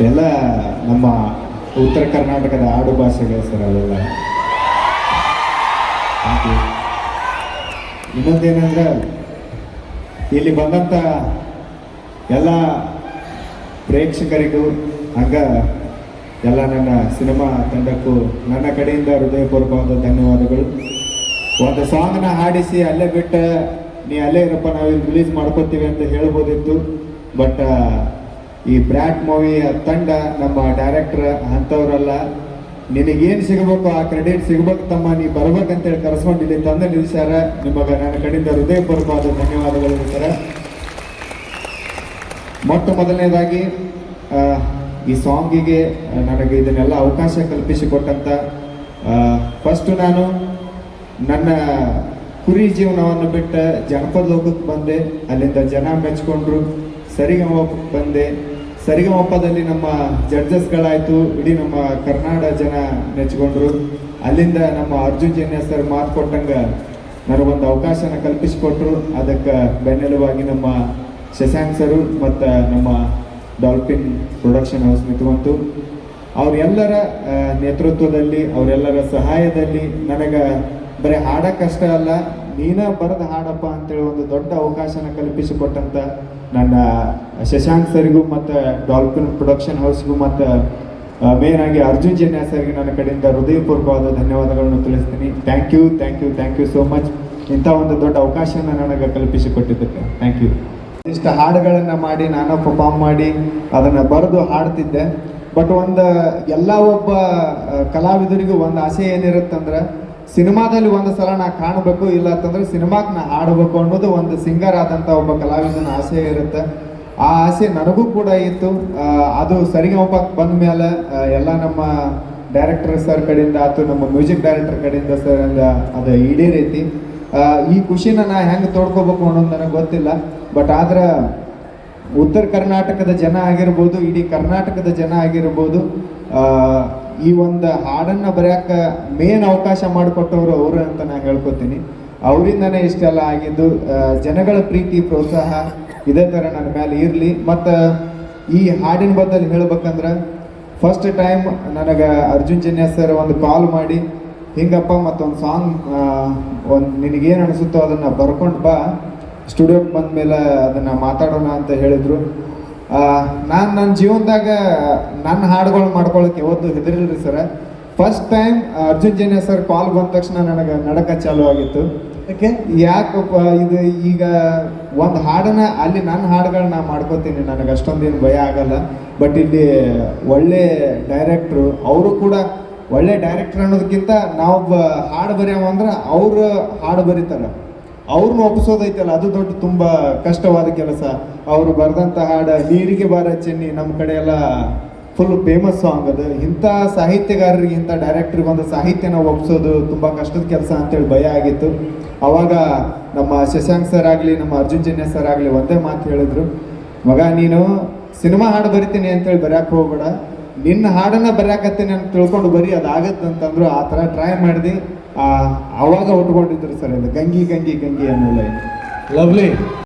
ಎಲ್ಲ ನಮ್ಮ ಉತ್ತರ ಕರ್ನಾಟಕದ ಆಡು ಭಾಷೆಗಳು ಸರ್ ಅವೆಲ್ಲ. ಇನ್ನೊಂದೇನೆಂದ್ರೆ ಇಲ್ಲಿ ಬಂದಂಥ ಎಲ್ಲ ಪ್ರೇಕ್ಷಕರಿಗೂ ಹಂಗ ಎಲ್ಲ ನನ್ನ ಸಿನಿಮಾ ತಂಡಕ್ಕೂ ನನ್ನ ಕಡೆಯಿಂದ ಹೃದಯಪೂರ್ವಕವಾದ ಧನ್ಯವಾದಗಳು. ಒಂದು ಸಾಂಗ್ನ ಹಾಡಿಸಿ ಅಲ್ಲೇ ಬಿಟ್ಟು ನೀ ಅಲ್ಲೇ ಇರಪ್ಪ ನಾವು ಇಲ್ಲಿ ರಿಲೀಸ್ ಮಾಡ್ಕೋತೀವಿ ಅಂತ ಹೇಳ್ಬೋದಿತ್ತು. ಬಟ್ ಈ ಬ್ರ್ಯಾಟ್ ಮೂವಿ ತಂಡ ನಮ್ಮ ಡೈರೆಕ್ಟರ್ ಅಂಥವ್ರಲ್ಲ, ನಿನಗೇನು ಸಿಗಬೇಕು ಆ ಕ್ರೆಡಿಟ್ ಸಿಗ್ಬೇಕು ತಮ್ಮ, ನೀ ಬರ್ಬೇಕಂತೇಳಿ ಕರೆಸ್ಕೊಂಡು ಇಲ್ಲಿ ತಂದೆ ನಿಲ್ಸ್ಯಾರ. ನಿಮಗೆ ನನ್ನ ಕಡೆಯಿಂದ ಹೃದಯಪೂರ್ವಕವಾದ ಧನ್ಯವಾದಗಳು ಸರ. ಮೊಟ್ಟ ಮೊದಲನೇದಾಗಿ ಈ ಸಾಂಗಿಗೆ ನನಗೆ ಇದನ್ನೆಲ್ಲ ಅವಕಾಶ ಕಲ್ಪಿಸಿಕೊಟ್ಟಂತ ಫಸ್ಟ್ ನಾನು ನನ್ನ ಕುರಿ ಜೀವನವನ್ನು ಬಿಟ್ಟು ಜನಪದ ಲೋಕಕ್ಕೆ ಬಂದೆ. ಅಲ್ಲಿಂದ ಜನ ಮೆಚ್ಕೊಂಡ್ರು. ಸರಿಗಮಪಕ್ಕೆ ಬಂದೆ. ಸರಿಗಮಪದಲ್ಲಿ ನಮ್ಮ ಜಡ್ಜಸ್ಗಳಾಯಿತು, ಇಡೀ ನಮ್ಮ ಕರ್ನಾಟಕ ಜನ ಮೆಚ್ಕೊಂಡ್ರು. ಅಲ್ಲಿಂದ ನಮ್ಮ ಅರ್ಜುನ್ ಜನ್ಯ ಸರ್ ಮಾತು ಕೊಟ್ಟಂಗೆ ನನಗೊಂದು ಅವಕಾಶನ ಕಲ್ಪಿಸಿಕೊಟ್ರು. ಅದಕ್ಕೆ ಬೆನ್ನೆಲುವಾಗಿ ನಮ್ಮ ಶಶಾಂಕ್ ಸರು ಮತ್ತು ನಮ್ಮ ಡಾಲ್ಫಿನ್ ಪ್ರೊಡಕ್ಷನ್ ಹೌಸ್ ನಿಂತ್ಕೊಂತು. ಅವರೆಲ್ಲರ ನೇತೃತ್ವದಲ್ಲಿ, ಅವರೆಲ್ಲರ ಸಹಾಯದಲ್ಲಿ ನನಗೆ ಬರೀ ಹಾಡಕ್ಕಷ್ಟೇ ಅಲ್ಲ, ನೀನ ಬರೆದು ಹಾಡಪ್ಪ ಅಂತೇಳಿ ಒಂದು ದೊಡ್ಡ ಅವಕಾಶನ ಕಲ್ಪಿಸಿಕೊಟ್ಟಂತ ನನ್ನ ಶಶಾಂಕ್ ಸರಿಗೂ ಮತ್ತು ಡಾಲ್ಫಿನ್ ಪ್ರೊಡಕ್ಷನ್ ಹೌಸ್ಗೂ ಮತ್ತು ಮೇನ್ ಆಗಿ ಅರ್ಜುನ್ ಜನ್ಯ ಸರ್ಗೆ ನನ್ನ ಕಡೆಯಿಂದ ಹೃದಯಪೂರ್ವಕವಾದ ಧನ್ಯವಾದಗಳನ್ನು ತಿಳಿಸ್ತೀನಿ. ಥ್ಯಾಂಕ್ ಯು ಸೋ ಮಚ್ ಇಂಥ ಒಂದು ದೊಡ್ಡ ಅವಕಾಶನ ನನಗೆ ಕಲ್ಪಿಸಿಕೊಟ್ಟಿದ್ದಕ್ಕೆ ಥ್ಯಾಂಕ್ ಯು. ಇಷ್ಟು ಹಾಡುಗಳನ್ನು ಮಾಡಿ ನಾನು ಪರ್ಫಾರ್ಮ್ ಮಾಡಿ ಅದನ್ನು ಬರೆದು ಹಾಡ್ತಿದ್ದೆ. ಬಟ್ ಒಬ್ಬ ಕಲಾವಿದರಿಗೂ ಒಂದು ಆಸೆ ಏನಿರುತ್ತಂದ್ರೆ ಸಿನಿಮಾದಲ್ಲಿ ಒಂದು ಸಲ ನಾ ಕಾಣಬೇಕು, ಇಲ್ಲ ಅಂತಂದ್ರೆ ಸಿನಿಮಾಕ್ಕೆ ನಾ ಹಾಡಬೇಕು ಅನ್ನೋದು ಒಂದು ಸಿಂಗರ್ ಆದಂಥ ಒಬ್ಬ ಕಲಾವಿದನ ಆಸೆ ಇರುತ್ತೆ. ಆ ಆಸೆ ನನಗೂ ಕೂಡ ಇತ್ತು. ಅದು ಸರಿಗಮಪಕ್ಕೆ ಬಂದ ಮೇಲೆ ಎಲ್ಲ ನಮ್ಮ ಡೈರೆಕ್ಟರ್ ಸರ್ ಕಡೆಯಿಂದ ಆಯ್ತು, ನಮ್ಮ ಮ್ಯೂಸಿಕ್ ಡೈರೆಕ್ಟರ್ ಕಡೆಯಿಂದ ಸರ್ ಅದು ಈಡೇರೈತಿ. ಈ ಖುಷಿನ ನಾ ಹೆಂಗೆ ತೋಡ್ಕೋಬೇಕು ಅನ್ನೋದು ನನಗೆ ಗೊತ್ತಿಲ್ಲ. ಬಟ್ ಆದ್ರೆ ಉತ್ತರ ಕರ್ನಾಟಕದ ಜನ ಆಗಿರ್ಬೋದು, ಇಡೀ ಕರ್ನಾಟಕದ ಜನ ಆಗಿರ್ಬೋದು, ಈ ಒಂದು ಹಾಡನ್ನು ಬರೆಯೋಕೆ ಮೇನ್ ಅವಕಾಶ ಮಾಡಿಕೊಟ್ಟವರು ಅವರು ಅಂತ ನಾನು ಹೇಳ್ಕೊತೀನಿ. ಅವರಿಂದನೇ ಇಷ್ಟೆಲ್ಲ ಆಗಿದ್ದು. ಜನಗಳ ಪ್ರೀತಿ ಪ್ರೋತ್ಸಾಹ ಇದೇ ಥರ ನನ್ನ ಮೇಲೆ ಇರಲಿ. ಮತ್ತು ಈ ಹಾಡಿನ ಬದಲು ಹೇಳ್ಬೇಕಂದ್ರೆ ಫಸ್ಟ್ ಟೈಮ್ ನನಗೆ ಅರ್ಜುನ್ ಜನ್ಯ ಸರ್ ಒಂದು ಕಾಲ್ ಮಾಡಿ, ಹಿಂಗಪ್ಪ ಮತ್ತೊಂದು ಸಾಂಗ್ ನಿನಗೇನು ಅನಿಸುತ್ತೋ ಅದನ್ನು ಬರ್ಕೊಂಡು ಬಾ, ಸ್ಟುಡಿಯೋಕ್ಕೆ ಬಂದ ಮೇಲೆ ಅದನ್ನು ಮಾತಾಡೋಣ ಅಂತ ಹೇಳಿದರು. ನಾನು ನನ್ನ ಜೀವನದಾಗ ನನ್ನ ಹಾಡುಗಳು ಮಾಡ್ಕೊಳ್ಳೋಕೆ ಯಾವತ್ತೂ ಹೆದರಿಲ್ರಿ ಸರ. First time Arjun Janya sir call ಬಂದ ತಕ್ಷಣ ನನಗೆ ನಡಕ ಚಾಲು ಆಗಿತ್ತು. ಯಾಕಪ್ಪ ಇದು ಈಗ ಒಂದು ಹಾಡನ್ನ ಅಲ್ಲಿ ನನ್ನ ಹಾಡುಗಳನ್ನ ಮಾಡ್ಕೋತೀನಿ, ನನಗೆ ಅಷ್ಟೊಂದೇನು ಭಯ ಆಗಲ್ಲ. ಬಟ್ ಇಲ್ಲಿ ಒಳ್ಳೆ ಡೈರೆಕ್ಟ್ರು, ಅವರು ಕೂಡ ಒಳ್ಳೆ ಡೈರೆಕ್ಟರ್ ಅನ್ನೋದಕ್ಕಿಂತ ನಾವೊಬ್ಬ ಹಾಡು ಬರೆಯವ ಅಂದ್ರೆ ಅವರು ಹಾಡು ಬರೀತಾರೆ, ಅವ್ರನ್ನ ಒಪ್ಪಿಸೋದೈತಲ್ಲ ಅದು ದೊಡ್ಡ ತುಂಬ ಕಷ್ಟವಾದ ಕೆಲಸ. ಅವರು ಬರೆದಂಥ ಹಾಡು ನೀರಿಗೆ ಬಾರ ಚೆನ್ನಿ ನಮ್ಮ ಕಡೆ ಎಲ್ಲ ಫುಲ್ ಫೇಮಸ್ ಸಾಂಗ್ ಅದು. ಇಂಥ ಸಾಹಿತ್ಯಗಾರರಿಗೆ, ಇಂಥ ಡೈರೆಕ್ಟ್ರಿಗೆ ಒಂದು ಸಾಹಿತ್ಯನ ಒಪ್ಪಿಸೋದು ತುಂಬ ಕಷ್ಟದ ಕೆಲಸ ಅಂತೇಳಿ ಭಯ ಆಗಿತ್ತು. ಅವಾಗ ನಮ್ಮ ಶಶಾಂಕ್ ಸರ್ ಆಗಲಿ, ನಮ್ಮ ಅರ್ಜುನ್ ಜನ್ಯ ಸರ್ ಆಗಲಿ ಒಂದೇ ಮಾತು ಹೇಳಿದ್ರು, ಮಗ ನೀನು ಸಿನಿಮಾ ಹಾಡು ಬರಿತೀನಿ ಅಂತೇಳಿ ಬರೆಯಕ್ಕೆ ಹೋಗ್ಬೇಡ, ನಿನ್ನ ಹಾಡನ್ನ ಬರೆಯಕತ್ತೀನಿ ಅಂತ ತಿಳ್ಕೊಂಡು ಬರೀ ಅದಾಗತ್ತಂತಂದ್ರು. ಆ ಥರ ಟ್ರೈ ಮಾಡಿದೆ. ಆವಾಗ ಉಟ್ಕೊಂಡಿದ್ರು ಸರ್ ಇದು ಗಂಗಿ ಗಂಗಿ ಗಂಗಿ ಅನ್ನೋ ಲೈನ್. ಲವ್ಲಿ.